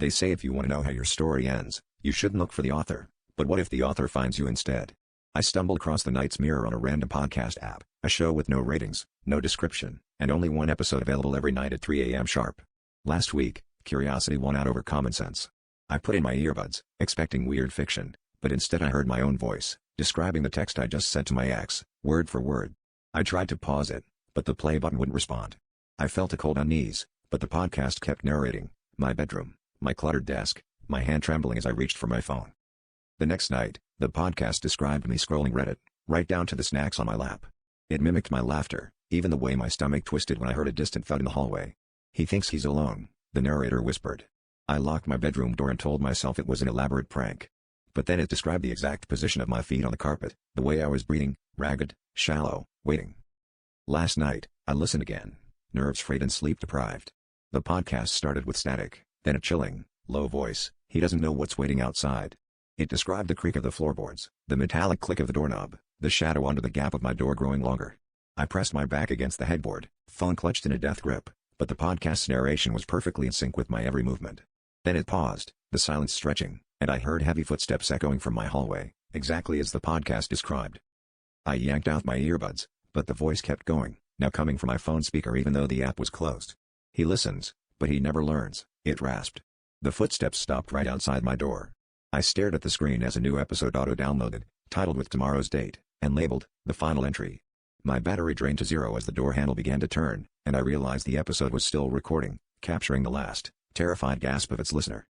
They say if you want to know how your story ends, you shouldn't look for the author, but what if the author finds you instead? I stumbled across The Knight's Mirror on a random podcast app, a show with no ratings, no description, and only one episode available every night at 3 a.m. sharp. Last week, curiosity won out over common sense. I put in my earbuds, expecting weird fiction, but instead I heard my own voice, describing the text I just sent to my ex, word for word. I tried to pause it, but the play button wouldn't respond. I felt a cold unease, but the podcast kept narrating, my bedroom, my cluttered desk, my hand trembling as I reached for my phone. The next night, the podcast described me scrolling Reddit, right down to the snacks on my lap. It mimicked my laughter, even the way my stomach twisted when I heard a distant thud in the hallway. He thinks he's alone, the narrator whispered. I locked my bedroom door and told myself it was an elaborate prank. But then it described the exact position of my feet on the carpet, the way I was breathing, ragged, shallow, waiting. Last night, I listened again, nerves frayed and sleep deprived. The podcast started with static, then a chilling, low voice. He doesn't know what's waiting outside. It described the creak of the floorboards, the metallic click of the doorknob, the shadow under the gap of my door growing longer. I pressed my back against the headboard, phone clutched in a death grip, but the podcast's narration was perfectly in sync with my every movement. Then it paused, the silence stretching, and I heard heavy footsteps echoing from my hallway, exactly as the podcast described. I yanked out my earbuds, but the voice kept going, now coming from my phone speaker even though the app was closed. He listens, but he never learns, it rasped. The footsteps stopped right outside my door. I stared at the screen as a new episode auto-downloaded, titled with tomorrow's date, and labeled, The Final Entry. My battery drained to zero as the door handle began to turn, and I realized the episode was still recording, capturing the last, terrified gasp of its listener.